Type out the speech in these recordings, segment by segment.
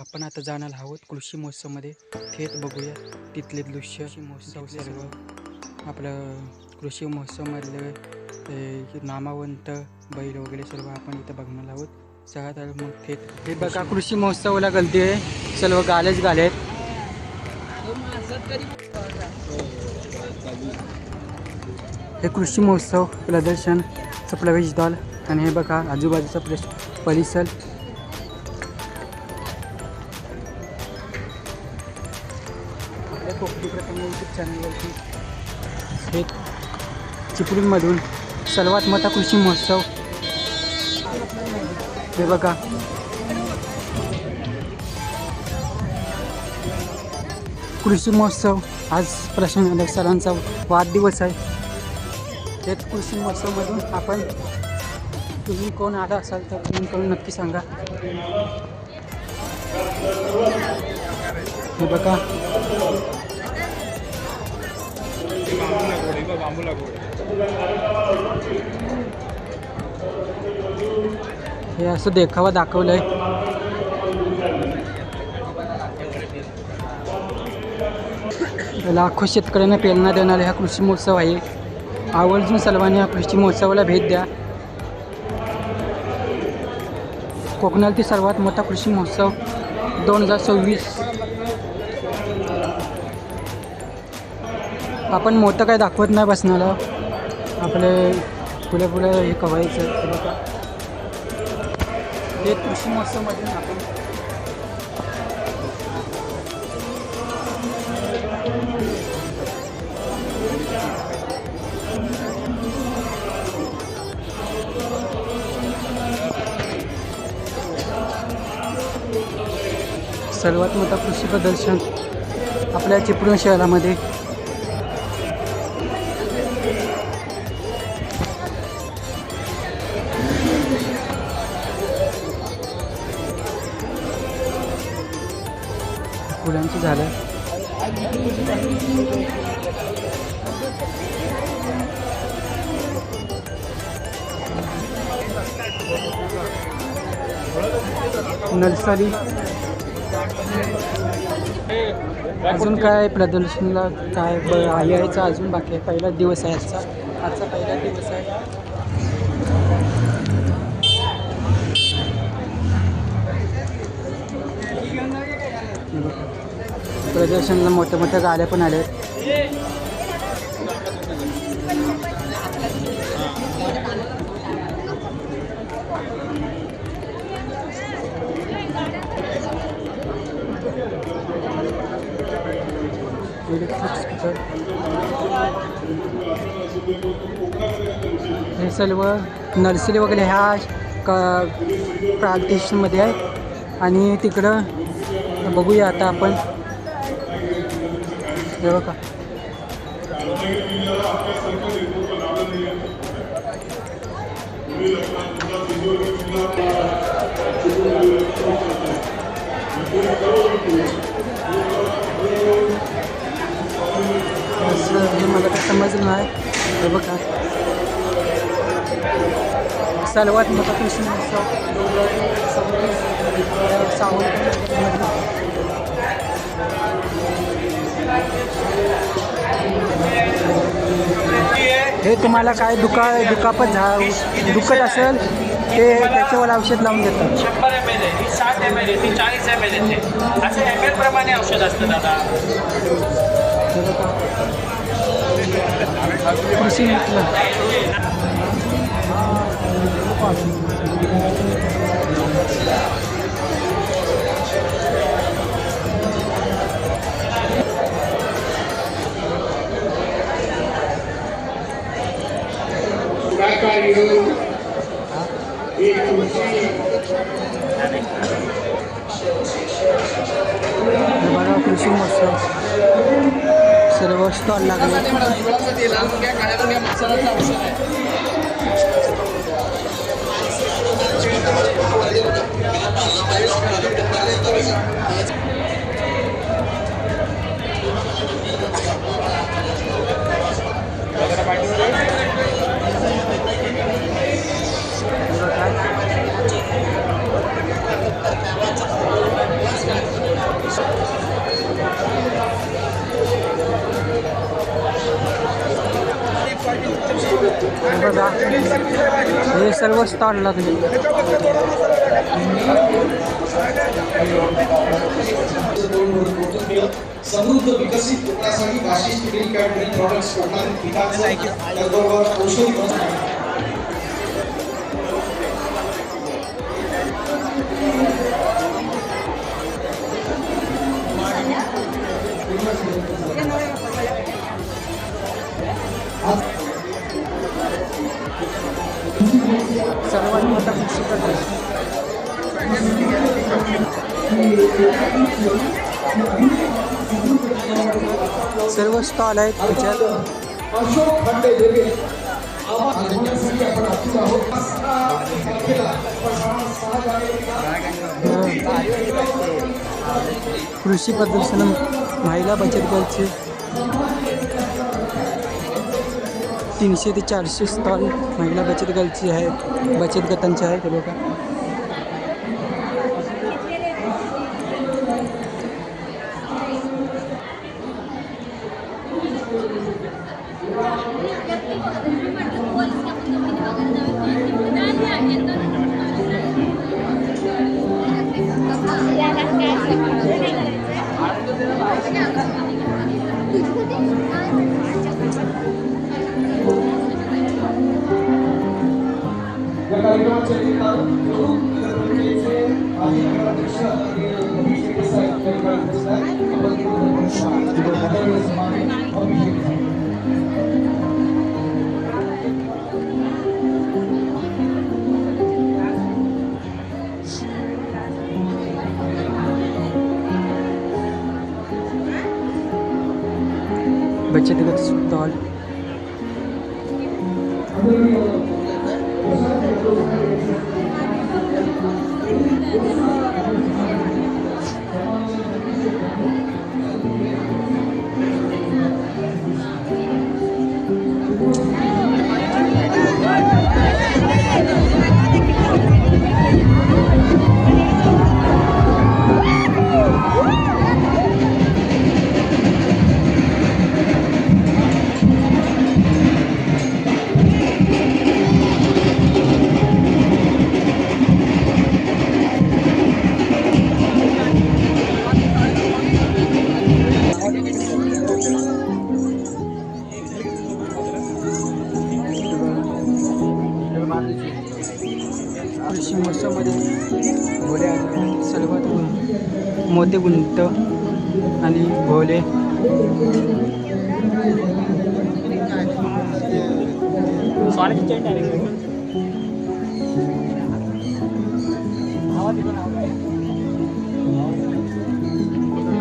आपण आता जाणार आहोत कृषी महोत्सवमध्ये. थेट बघूया तिथले दृश्य. महोत्सव सर्व आपलं कृषी महोत्सवमधले नामवंत बैल वगैरे सर्व आपण इथं बघणार आहोत. सगळ्यात मग थेट हे बघा कृषी महोत्सवाला गर्दी आहे, सर्व गालेच गालेत. हे कृषी महोत्सव प्रदर्शनचं प्रवेशद्वार आणि हे बघा आजूबाजूचा परिसर. कोकणी प्रथम यूट्यूब चॅनलवरती हे चिपळूणमधून सर्वात मोठा कृषी महोत्सव. हे बघा कृषी महोत्सव. आज प्रशांत सरांचा वाढदिवस आहे. हेच कृषी महोत्सवमधून आपण तुम्ही कोण आला असाल तर तुम्ही करून नक्की सांगा. हे बघा हे असं देखावा दाखवलंय. लाखो शेतकऱ्यांना प्रेरणा देणारा हा कृषी महोत्सव आहे. आवर्जून सर्वांनी या कृषी महोत्सवाला भेट द्या. कोकणातील सर्वात मोठा कृषी महोत्सव 2026. आपण मोठं काय दाखवत नाही बसणार, आपले पुढे हे कवायचं. हे कृषी महोत्सवमधून आपण सर्वात मोठा कृषी प्रदर्शन आपल्या चिपळूण शहरामध्ये. फुलांची झाडं. नर्सरी. अजून काय प्रदर्शनला काय यायचं अजून बाकी आहे. पहिला दिवस आहे आजचा पहिला दिवस आहे. प्रदर्शनला मोठ्या मोठ्या गाड्या पण आल्या आहेत. हे सर्व नर्सरी वगैरे ह्या प्रादेशिकमध्ये आहे. आणि तिकडं बघूया आता आपण. हे बघा हे मला काय समजलं नाही. हे बघा सर्वात मोठा कृषी महोत्सव 2026 हे तुम्हाला काय दुखापत दुखत असेल ते त्याच्यावर औषध लावून देतात. 100 ml आहे, 60 ml आहे, 40 ml आहे. असे ml प्रमाणे औषध असतं दादा. कृषी बघा कृषी महोत्सव सर्व स्टॉल लागले. सर्व स्टॉल लागले. समृद्ध विकसित कोकणासाठी वाशिष्ठ डेअरी फॅक्टरी प्रॉडक्ट्स कोकणातील पिकांचं त्याचबरोबर औषधी सर्वात मोठा कृषी प्रदर्शन. सर्व स्टॉल आहेत त्याच्यात. अशोक खंडे देवे आवाजासाठी आपण आतुर आहोत. कृषी प्रदर्शन महिला बचत गटाचे 300 ते 400 स्टॉल महिला बचत गटाचे आहेत, बचत गटांचे आहेत. हे बघा. या कार्यक्रमाचे नगरपंचायतीचे माजी नगराध्यक्ष अभिषेक साहेब बचत गट स्टॉल. कृषी महोत्सवामध्ये भोले आले. सर्वात मोठे गुंत आणि भोले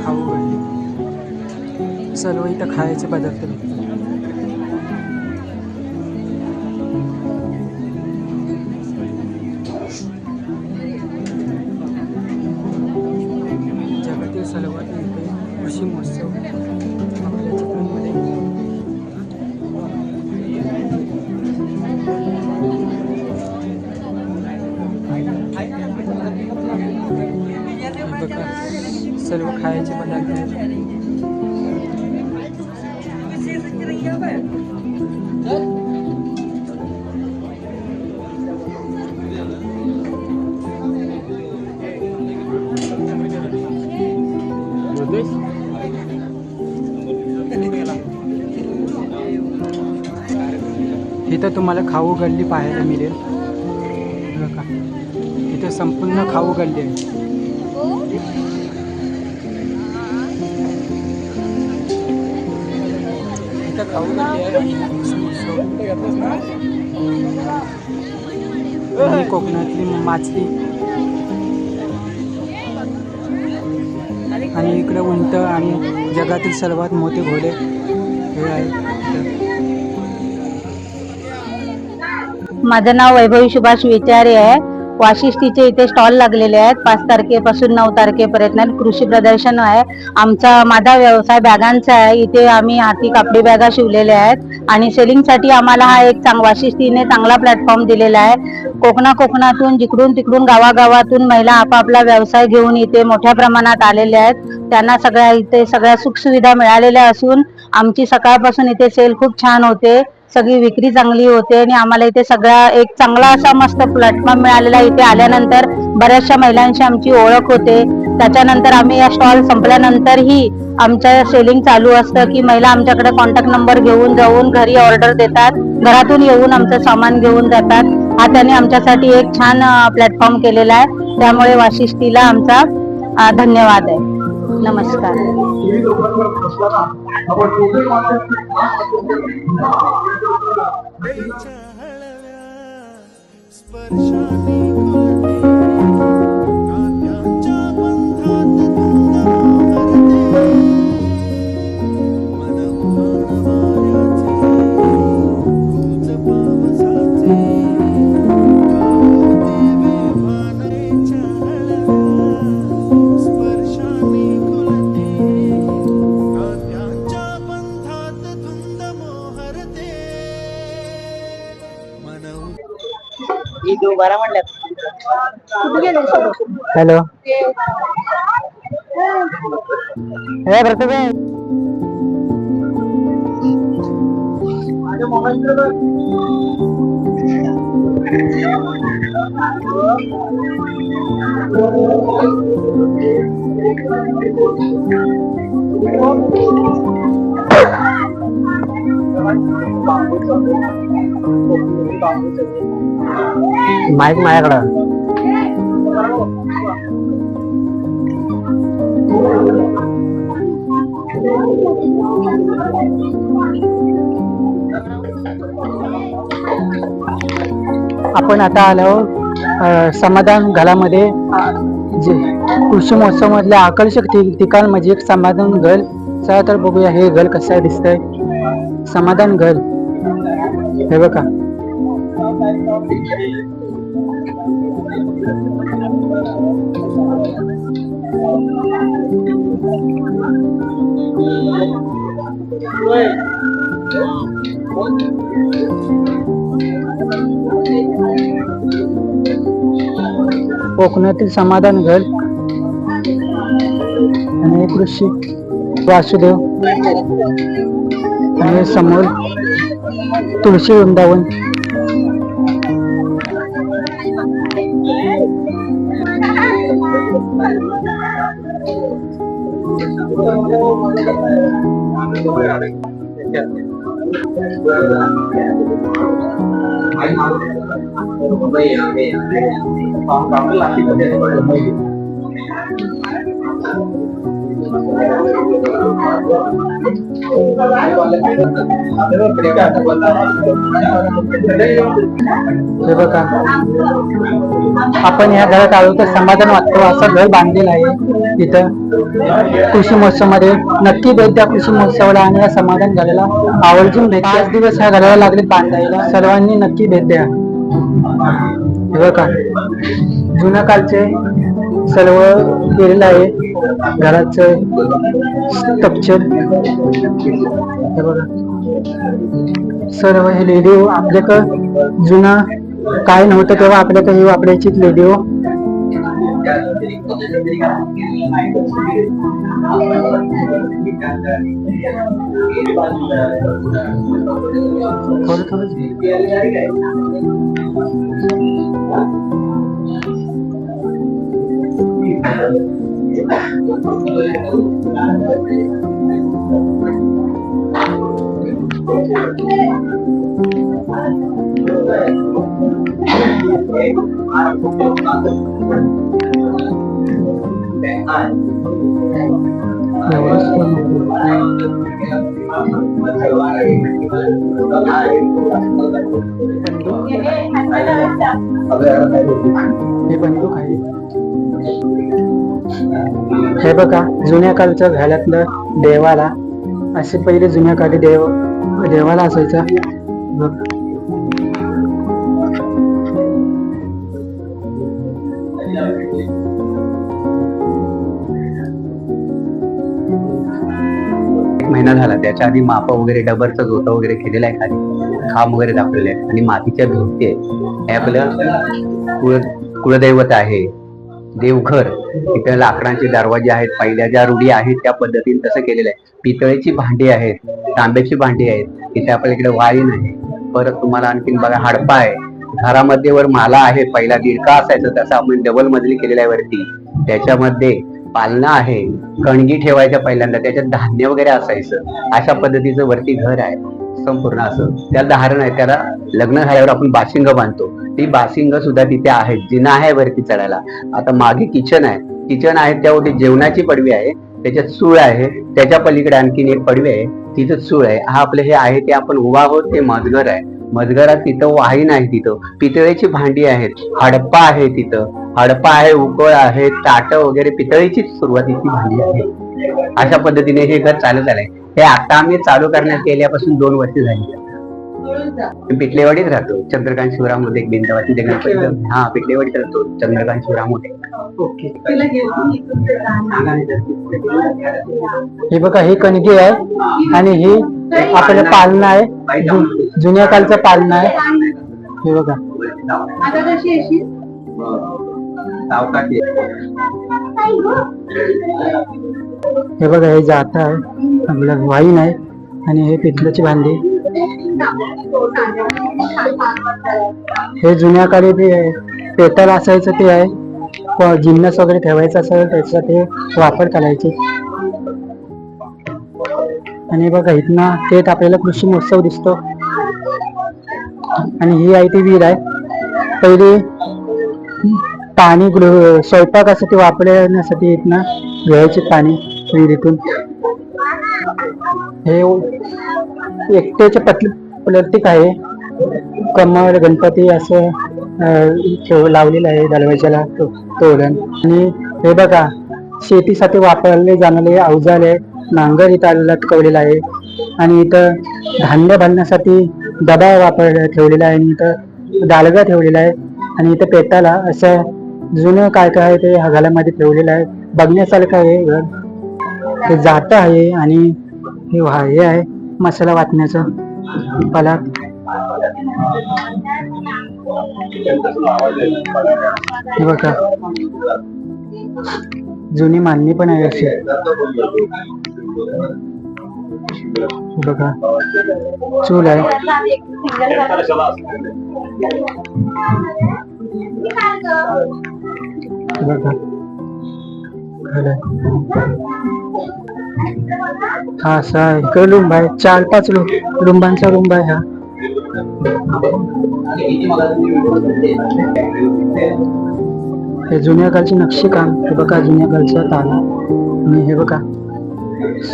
खाऊ सर्व इथं खायचे पदार्थ भेटतात. जगातील सर्वात मोठे कृषी महोत्सव आपल्या चिपळूणमध्ये. बघा सर्व खायचे पदार्थ आहेत. इथं तुम्हाला खाऊ गल्ली पाहायला मिळेल. बघा इथं संपूर्ण खाऊ गल्ली आहे. इथं खाऊ गल्ली आहे. कोकणातली माचली आणि इकडं उंट आणि जगातील सर्वात मोठे घोडे हे आहे. माझं नाव वैभवी सुभाष विचारे आहे. वाशिष्ठीचे इथे स्टॉल लागलेले आहेत. 5 तारखेपासून 9 तारखेपर्यंत कृषी प्रदर्शन आहे. माझा व्यवसाय बॅगांचा आहे. इथे आम्ही हाती कापडी बॅगा शिवलेल्या आहेत आणि सेलिंगसाठी आम्हाला हा एक वाशिष्ठीने चांगला प्लॅटफॉर्म दिलेला आहे. कोकणातून जिकडून तिकडून गावागावातून महिला आपापला व्यवसाय घेऊन इथे मोठ्या प्रमाणात आलेल्या आहेत. त्यांना इथे सगळ्या सुखसुविधा मिळालेल्या असून आमची सकाळपासून इथे सेल खूप छान होते. सगळी विक्री चांगली होते आणि आम्हाला इथे सगळा एक चांगला असा मस्त प्लॅटफॉर्म मिळालेला. इथे आल्यानंतर बऱ्याचशा महिलांशी आमची ओळख होते. त्याच्यानंतर आम्ही या स्टॉल संपल्यानंतरही आमचं सेलिंग चालू असतं की महिला आमच्याकडे कॉन्टॅक्ट नंबर घेऊन जाऊन घरी ऑर्डर देतात, घरातून येऊन आमचं सामान घेऊन जातात. हा त्यांनी आमच्यासाठी एक छान प्लॅटफॉर्म केलेला आहे. त्यामुळे वाशिष्ठीला आमचा धन्यवाद आहे. नमस्कार. हॅलो, हे प्रतिभा माईक माझ्याकडं. आपण आता आलो समाधान घालामध्ये. जे कृषी महोत्सव मधल्या आकर्षक ठिकाण म्हणजे एक समाधान घर. चला तर बघूया हे घर कसं दिसतंय. समाधान घर हे बघा. कोकणातील समाधान घर आणि कृषी वासुदेव आणि समोर तुळशी वृंदावन. हे बघा, आपण या घरात आलो तर समाधान वाटतो असं घर बांधलेलं आहे इथं. कृषी महोत्सव मध्ये नक्की भेट द्या कृषी महोत्सवाला आणि या समाधान घराला आवर्जून भेट. 5 दिवस ह्या घराला लागले बांधायला. सर्वांनी नक्की भेट द्या. हे बघा, जुन्या कालचे सर्व केलेलं आहे घराचं तपचर. हे बघा, सर्व हे रेडिओ आपल्याकडं जुना काय नव्हतं तेव्हा आपल्याकडे हे वापरायची रेडिओ. हे बंदूक आहे. हे बघा, जुन्या काळच्या घरातलं देवाला असे पहिले जुन्या काळी देवाला असायचा. महिना झाला. त्याच्या आधी माप वगैरे डबरचा जोता वगैरे केलेला आहे, खाली खांब वगैरे दाखवलेले आहे आणि मातीच्या भिंती आहे. हे आपलं कुळदैवत आहे. देवघर, इथे लाकडांचे दरवाजे आहेत, पहिल्या ज्या रूढी आहेत त्या पद्धतीने तसं केलेलं आहे. पितळेची भांडी आहेत, तांब्याची भांडी आहेत, इथे आपल्या इकडे वाईन आहे. परत तुम्हाला आणखीन बघा हडपा आहे, घरामध्ये वर माला आहे, पहिला दीडका असायचं तसं आपण डबल मजली केलेला आहे वरती. त्याच्यामध्ये पालना आहे, कणगी ठेवायच्या पहिल्यांदा, त्याच्यात धान्य वगैरे असायचं. अशा पद्धतीचं वरती घर आहे संपूर्ण असं. त्याला धारण आहे, त्याला लग्न झाल्यावर आपण बाशिंग बांधतो, ती बाशिंग सुद्धा तिथे आहे. जिना आहे वरती चढायला. आता मागे किचन आहे, त्यावरती जेवणाची पडवी आहे, त्याच्यात चूळ आहे, त्याच्या पलीकडे आणखीन एक पडवी आहे, तिथं चूळ आहे. हा आपलं हे आहे ते आपण उभा आहोत ते मजघर आहे. मजघरात तिथं वाहीन आहे, तिथं पितळेची भांडी आहेत, हडपा आहे, तिथं हडपा आहे, उकळ आहे, ताट वगैरे पितळेची सुरुवातीची भांडी आहे. अशा पद्धतीने हे घर चालत आलंय. हे आता आम्ही चालू करण्यात गेल्यापासून 2 वर्ष झाली. पिटलेवाडीत राहतो, चंद्रकांत शिवरामध्ये एक बिंदवाची गणपती. हा, पिटलेवाडीत राहतो, चंद्रकांत शिवरामध्ये. ओके. हे बघा, हे कणगी आहे आणि हे आपलं पालना आहे, जुन्या कालचं पालना आहे. हे बघा, हे बघा, हे जाता आहे, आपलं वाईन आहे आणि हे पितळेची भांडी. हे जुन्या काळी ते पेटल असायचं ते आहे, जिन्नस वगैरे ठेवायचं असेल त्याचा ते वापर करायचे. आणि बघा, इथनं थेट आपल्याला कृषी महोत्सव दिसतो. आणि ही आहे ती विहीर आहे. पहिले पाणी स्वयंपाकासाठी वापरण्यासाठी इथनं घ्यायचे पाणी विहिरीतून. हे एकट्याचे प्रतीक आहे. कमळ, गणपती असं लावलेलं आहे दरवाजाला तोरण. आणि हे बघा, शेतीसाठी वापरले जाणारे अवजार आहे. नांगर इथं लटकवलेला आहे आणि इथं धान्य भरण्यासाठी डबा ठेवलेला आहे आणि इथं डालगा ठेवलेला आहे. आणि इथं पेटाला असं जुनं काय काय आहे ते घरामध्ये ठेवलेलं आहे. बघण्यासारखं आहे घर. ते जात आहे आणि हे आहे मसाला वाटण्याचं पलाट. हे बघा, जुनी मांडणी पण आहे अशी. बघा, चूल आहे. बघा, हा असा आहे. इकडे रूम आहे, 4-5 रूमांचा रूम आहे हा. हे जुन्या कालची नक्षी काम. हे बघा, जुन्या कालचा ताला. आणि हे बघा,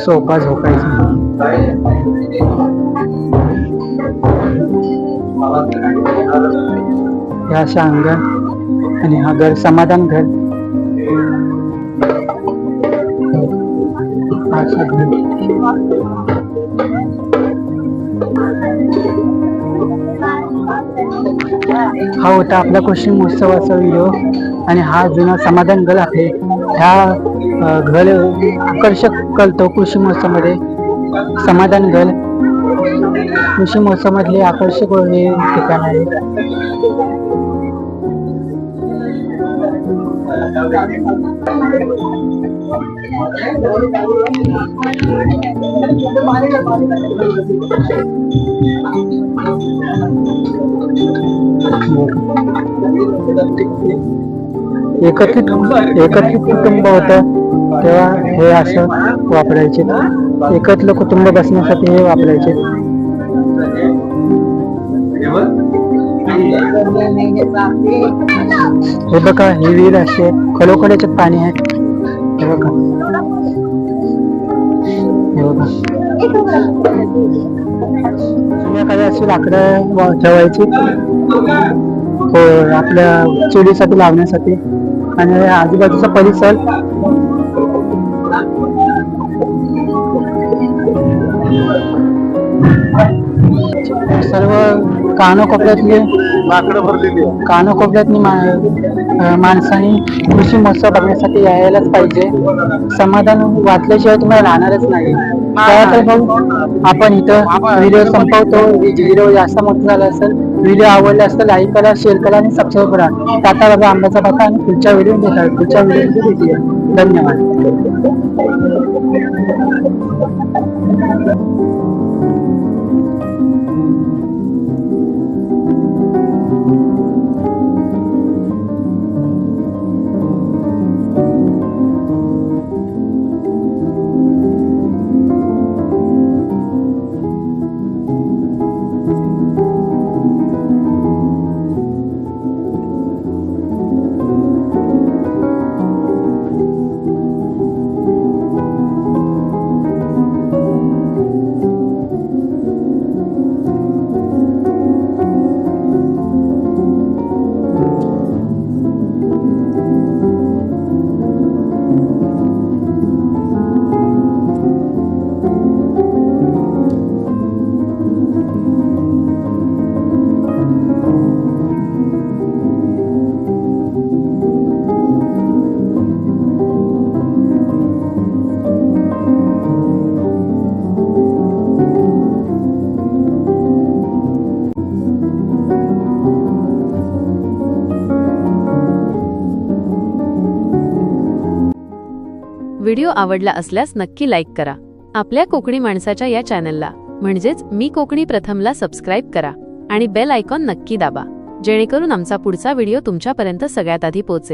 सोफा झोपायचा. हे अशा अंगण. आणि हा घर समाधान घर. हा होता आपला कृषी महोत्सवाचा व्हिडिओ. आणि हा जुना समाधान घर आहे. ह्या घर आकर्षक करतो कृषी महोत्सवामध्ये. समाधान घर कृषी महोत्सवामधले आकर्षक हे ठिकाण आहे. एकत्रित कुटुंब होतं तेव्हा हे असं वापरायचे. एकत्र कुटुंब बसण्यासाठी हे वापरायचे. हे बघा, ही विहीर असे खरोखर याच्यात पाणी आहे. हे बघा, हे बघा, संध्याकाळी अशी लाकडं ठेवायची हो आपल्या चुलीसाठी लावण्यासाठी. आणि आजूबाजूचा परिसर सर्व कानाकोपऱ्यातली माणसांनी कृषी महोत्सव बघण्यासाठी यायलाच पाहिजे. समाधान वाटल्याशिवाय तुम्हाला राहणारच नाही. तर भाऊ, आपण इथं व्हिडिओ संपवतो. व्हिडिओ जास्त मोठा झाला असेल व्हिडिओ आवडला असता लाईक करा, शेअर करा आणि सबस्क्राईब करा. टाटा बाबा आंब्याचा भाता आणि पुढच्या व्हिडिओ भेटूया. धन्यवाद. व्हिडिओ आवडला असल्यास नक्की लाईक करा. आपल्या कोकणी माणसाच्या या चॅनलला म्हणजेच मी कोकणी प्रथमला सबस्क्राईब करा आणि बेल आयकॉन नक्की दाबा, जेणेकरून आमचा पुढचा व्हिडिओ तुमच्यापर्यंत सगळ्यात आधी पोहोचेल.